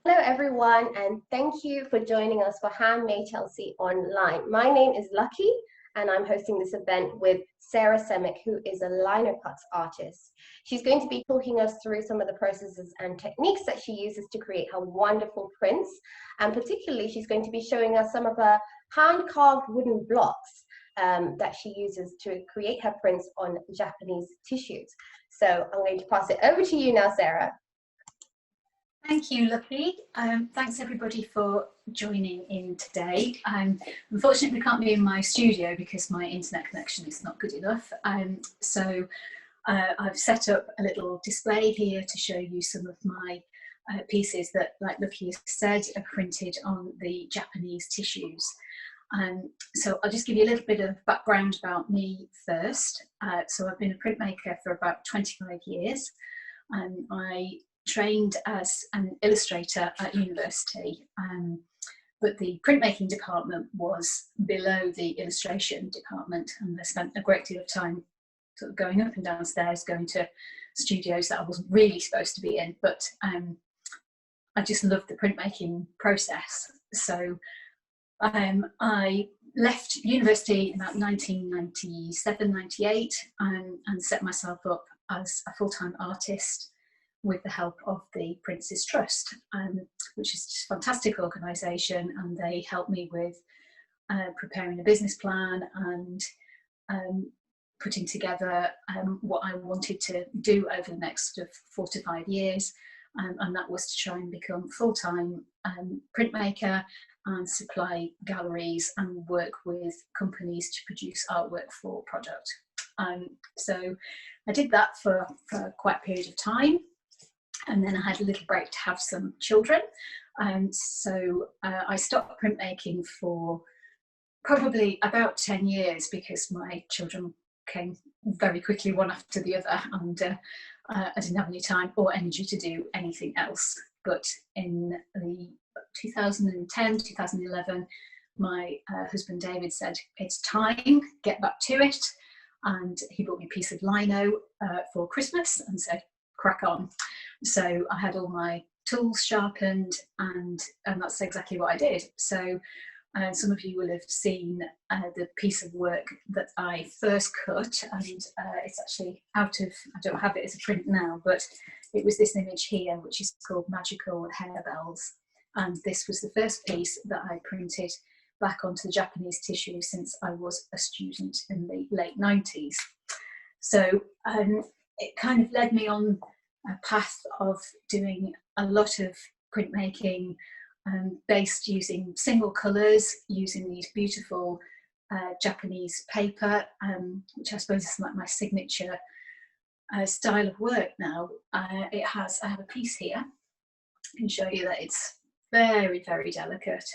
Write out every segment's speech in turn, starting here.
Hello everyone, and thank you for joining us for Handmade Chelsea Online. My name is Lucky and I'm hosting this event with Sarah Cemmick, who is a lino cuts artist. She's going to be talking us through some of the processes and techniques that she uses to create her wonderful prints, and particularly she's going to be showing us some of her hand-carved wooden blocks that she uses to create her prints on Japanese tissues. So I'm going to pass it over to you now, Sarah. Thank you, Lucky. Thanks everybody for joining in today. Unfortunately, we can't be in my studio because my internet connection is not good enough. So I've set up a little display here to show you some of my pieces that, like Lucky has said, are printed on the Japanese tissues. So I'll just give you a little bit of background about me first. So I've been a printmaker for about 25 years. I trained as an illustrator at university, but the printmaking department was below the illustration department, and I spent a great deal of time sort of going up and downstairs, going to studios that I wasn't really supposed to be in, but I just loved the printmaking process. So I left university in about 1997, 98 and set myself up as a full-time artist with the help of the Prince's Trust, which is just a fantastic organisation, and they helped me with preparing a business plan and putting together what I wanted to do over the next 4 to 5 years, and that was to try and become full-time printmaker and supply galleries and work with companies to produce artwork for product. So I did that for quite a period of time. And then I had a little break to have some children. So I stopped printmaking for probably about 10 years because my children came very quickly one after the other, and I didn't have any time or energy to do anything else. But in the 2010, 2011, my husband David said, "It's time, get back to it." And he bought me a piece of lino for Christmas and said, "Crack on." So I had all my tools sharpened, and that's exactly what I did. So some of you will have seen the piece of work that I first cut, and it's actually out of, I don't have it as a print now, but it was this image here, which is called Magical Harebells. And this was the first piece that I printed back onto the Japanese tissue since I was a student in the late 90s. So it kind of led me on a path of doing a lot of printmaking based using single colours, using these beautiful Japanese paper, which I suppose is like my signature style of work now. I have a piece here. I can show you that it's very, very delicate,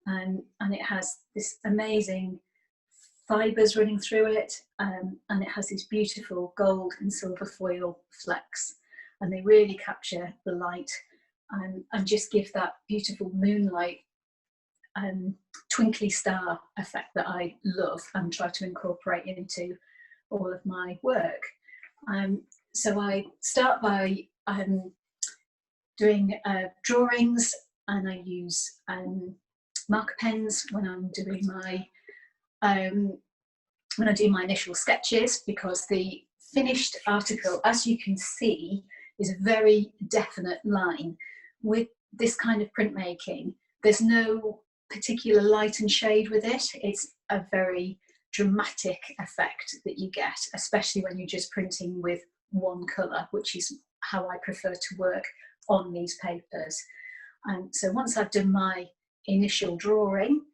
and it has this amazing fibres running through it, and it has these beautiful gold and silver foil flecks, and they really capture the light and just give that beautiful moonlight twinkly star effect that I love and try to incorporate into all of my work. So I start by doing drawings, and I use marker pens when I'm doing my initial sketches, because the finished article, as you can see, is a very definite line. With this kind of printmaking, there's no particular light and shade with it. It's a very dramatic effect that you get, especially when you're just printing with one colour, which is how I prefer to work on these papers. And so once I've done my initial drawing,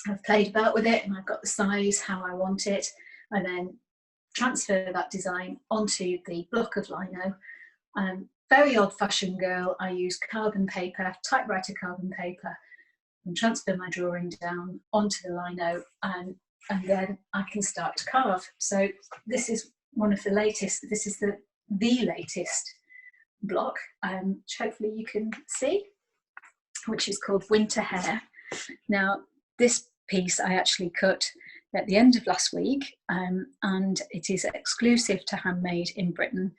I've played about with it and I've got the size how I want it, and then transfer that design onto the block of lino. Very old-fashioned girl, I use carbon paper, typewriter carbon paper, and transfer my drawing down onto the lino, and then I can start to carve. So this is one of the latest, this is the latest block, which hopefully you can see, which is called Winter Hair. Now, this piece I actually cut at the end of last week, and it is exclusive to Handmade in Britain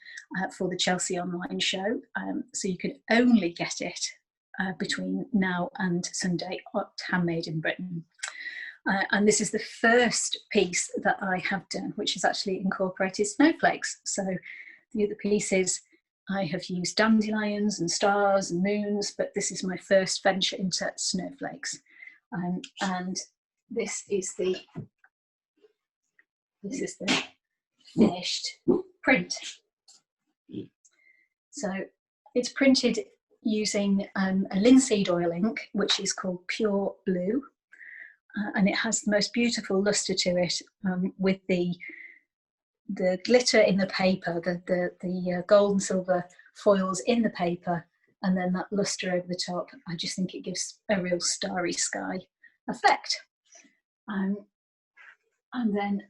for the Chelsea online show, so you can only get it between now and Sunday at Handmade in Britain. And this is the first piece that I have done, which has actually incorporated snowflakes. So the other pieces I have used dandelions and stars and moons, but this is my first venture into snowflakes. And this is the finished print. So it's printed using a linseed oil ink, which is called Pure Blue. And it has the most beautiful luster to it, with the glitter in the paper, the gold and silver foils in the paper, and then that luster over the top. I just think it gives a real starry sky effect. And then,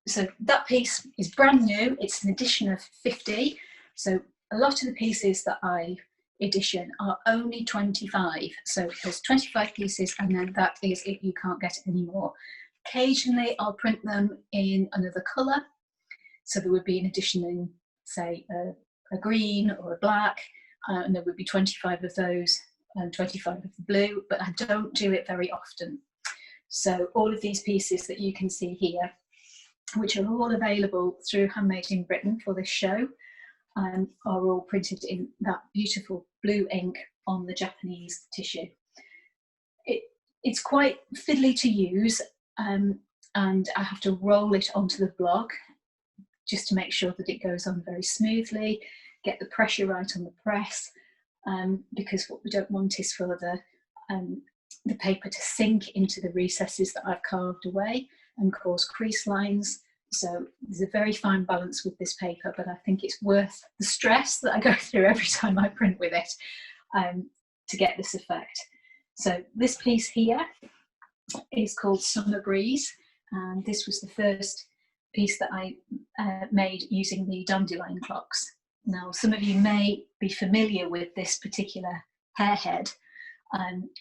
so that piece is brand new. It's an edition of 50. So a lot of the pieces that I edition are only 25. So there's 25 pieces, and then that is it. You can't get any more. Occasionally I'll print them in another colour. So there would be an edition in, say, a green or a black, and there would be 25 of those and 25 of the blue, but I don't do it very often. So all of these pieces that you can see here, which are all available through Handmade in Britain for this show, are all printed in that beautiful blue ink on the Japanese tissue. It's quite fiddly to use, and I have to roll it onto the block just to make sure that it goes on very smoothly, get the pressure right on the press, because what we don't want is for the paper to sink into the recesses that I've carved away and cause crease lines. So there's a very fine balance with this paper, but I think it's worth the stress that I go through every time I print with it to get this effect. So this piece here is called Summer Breeze, and this was the first piece that I made using the dandelion clocks. Now, some of you may be familiar with this particular hairhead,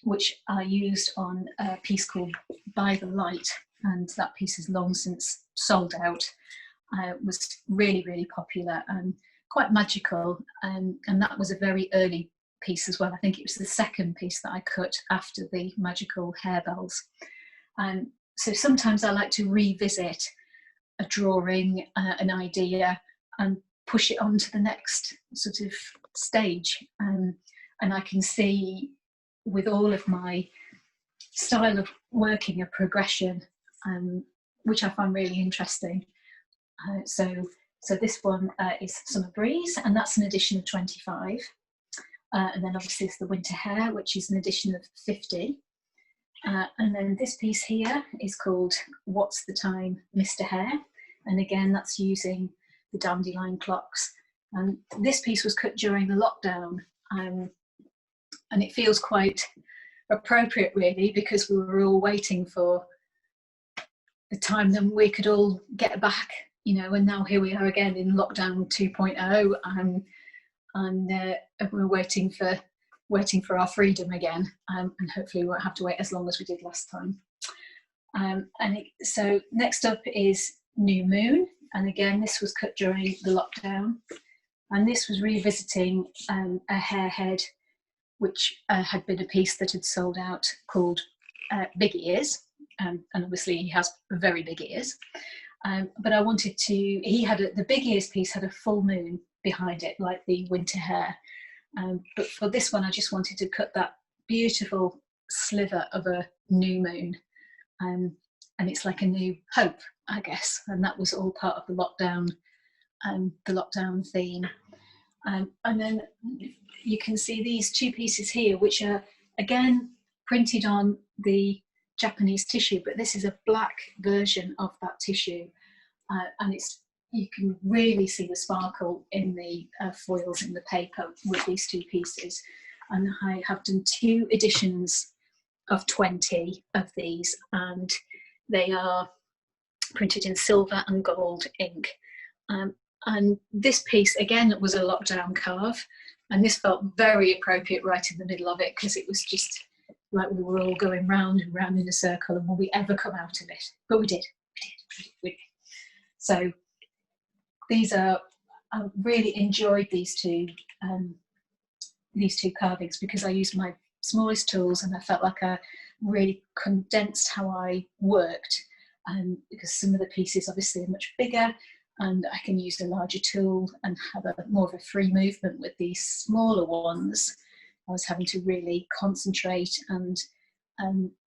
which I used on a piece called By the Light, and that piece has long since sold out. Was really, really popular and quite magical, and that was a very early piece as well. I think it was the second piece that I cut after the magical harebells. So sometimes I like to revisit a drawing, an idea, and push it on to the next sort of stage. And I can see with all of my style of working a progression, which I find really interesting. So this one is Summer Breeze, and that's an edition of 25. And then obviously it's the Winter Hare, which is an edition of 50. And then this piece here is called What's the Time, Mr. Hare? And again, that's using the dandelion clocks. And this piece was cut during the lockdown, and it feels quite appropriate really, because we were all waiting for the time then we could all get back, you know, and now here we are again in lockdown 2.0, and we're waiting for our freedom again, and hopefully we won't have to wait as long as we did last time. So next up is New Moon, and again this was cut during the lockdown, and this was revisiting a hairhead which had been a piece that had sold out, called Big Ears, and obviously he has very big ears, but I wanted to, the Big Ears piece had a full moon behind it like the Winter Hare, but for this one I just wanted to cut that beautiful sliver of a new moon, and it's like a new hope, I guess, and that was all part of the lockdown theme. And then you can see these two pieces here, which are again printed on the Japanese tissue, but this is a black version of that tissue, and you can really see the sparkle in the foils in the paper with these two pieces. And I have done 2 editions of 20 of these, and they are printed in silver and gold ink. And this piece again was a lockdown carve, and this felt very appropriate right in the middle of it, because it was just like we were all going round and round in a circle, and will we ever come out of it? But we did. So I really enjoyed these two these two carvings because I used my smallest tools, and I felt like I really condensed how I worked, because some of the pieces obviously are much bigger, and I can use a larger tool and have more of a free movement. With these smaller ones, I was having to really concentrate and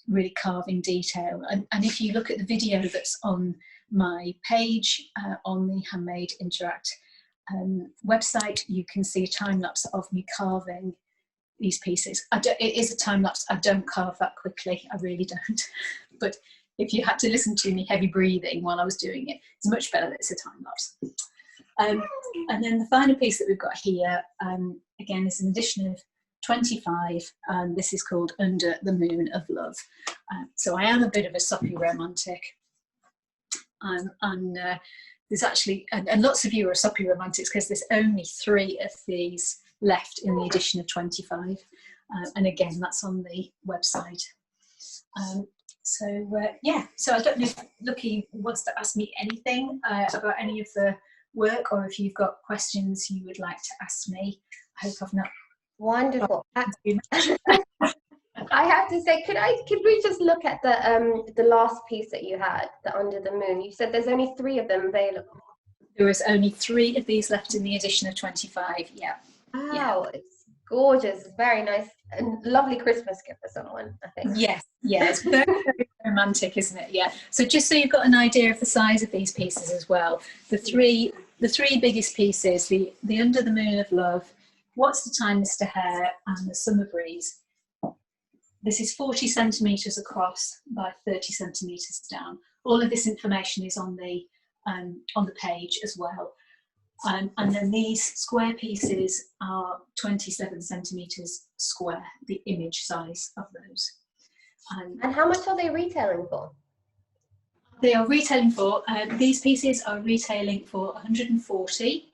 really carve in detail. And if you look at the video that's on my page on the Handmade Interact website, you can see a time lapse of me carving these pieces. It is a time lapse. I don't carve that quickly. I really don't. But if you had to listen to me heavy breathing while I was doing it, it's much better that it's a time lapse. And then the final piece that we've got here, again, is an edition of 25, and this is called Under the Moon of Love. So I am a bit of a soppy romantic, and there's actually, and lots of you are soppy romantics because there's only 3 of these left in the edition of 25, and again, that's on the website. Yeah, so I don't know if Lucky wants to ask me anything about any of the work, or if you've got questions you would like to ask me. I hope I've not. Wonderful. I have to say, could we just look at the last piece that you had, the Under the Moon? You said there's only 3 of them available. There is only 3 of these left in the edition of 25. Yeah. Wow, yeah. It's gorgeous. It's very nice and lovely Christmas gift for someone, I think. Yes, yeah, it's very, very romantic, isn't it? Yeah. So just so you've got an idea of the size of these pieces as well, the three biggest pieces, the Under the Moon of Love, What's the Time, Mr. Hare, and the Summer Breeze. This is 40 centimetres across by 30 centimetres down. All of this information is on the page as well. And then these square pieces are 27 centimetres square, the image size of those. And how much are they retailing for? They are retailing for, these pieces are retailing for 140.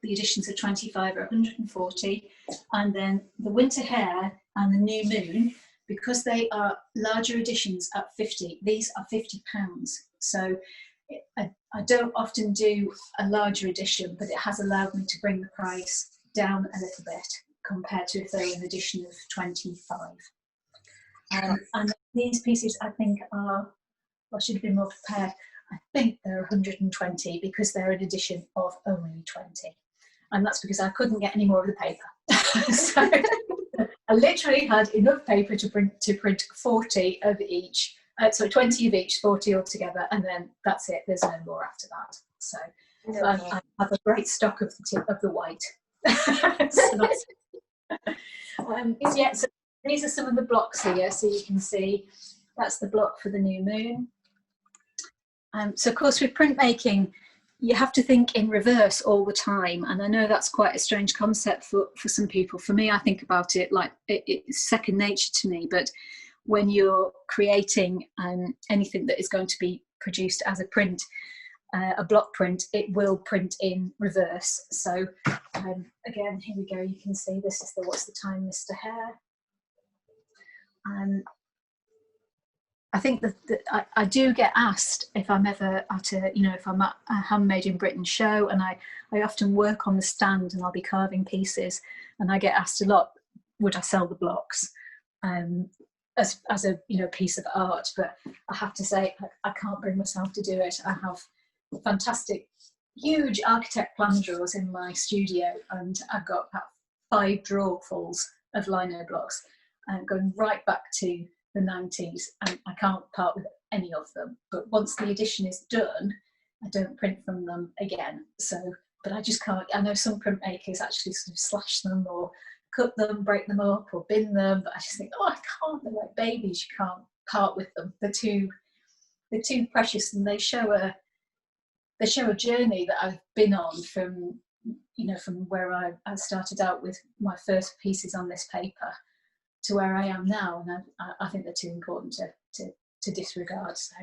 The editions of 25 are 140. And then the Winter Hare and the New Moon, because they are larger editions at 50, these are £50. So I don't often do a larger edition, but it has allowed me to bring the price down a little bit compared to if they were an edition of 25. And these pieces, I think, are, I should have been more prepared, I think they're 120 because they're an edition of only 20. And that's because I couldn't get any more of the paper. So I literally had enough paper to print 40 of each. So 20 of each, 40 altogether, and then that's it. There's no more after that. So I have a great stock of the white. So that's yeah. So these are some of the blocks here. So you can see that's the block for the New Moon. So of course with printmaking, you have to think in reverse all the time, and I know that's quite a strange concept for some people. For me, I think about it like it's second nature to me. But when you're creating anything that is going to be produced as a print, a block print, it will print in reverse. So again, here we go. You can see this is the What's the Time, Mr. Hare. I think that I do get asked if I'm ever at if I'm at a Handmade in Britain show, and I often work on the stand and I'll be carving pieces, and I get asked a lot, would I sell the blocks as a piece of art? But I have to say I can't bring myself to do it. I have fantastic, huge architect plan drawers in my studio, and I've got about 5 drawerfuls of lino blocks, going right back to the 90s, and I can't part with any of them. But once the edition is done, I don't print from them again. So, but I just can't. I know some printmakers actually sort of slash them or cut them, break them up, or bin them. But I just think, oh, I can't. They're like babies. You can't part with them. They're too precious, and they show a journey that I've been on from where I started out with my first pieces on this paper to where I am now, and I think they're too important to disregard. So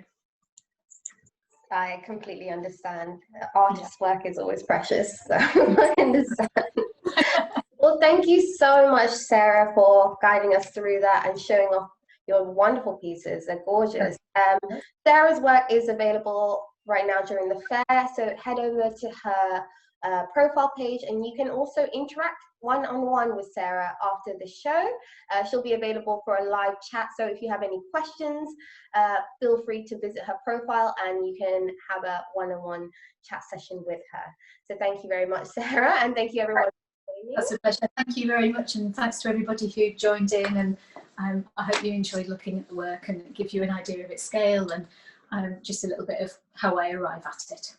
I completely understand. Artist's work is always precious, so I understand. Well, thank you so much, Sarah, for guiding us through that and showing off your wonderful pieces. They're gorgeous. Sarah's work is available right now during the fair, so head over to her profile page, and you can also interact one-on-one with Sarah after the show. She'll be available for a live chat, so if you have any questions, feel free to visit her profile and you can have a one-on-one chat session with her. So thank you very much, Sarah, and thank you everyone for joining. That's a pleasure. Thank you very much, and thanks to everybody who joined in, and I hope you enjoyed looking at the work and it gives you an idea of its scale and just a little bit of how I arrive at it.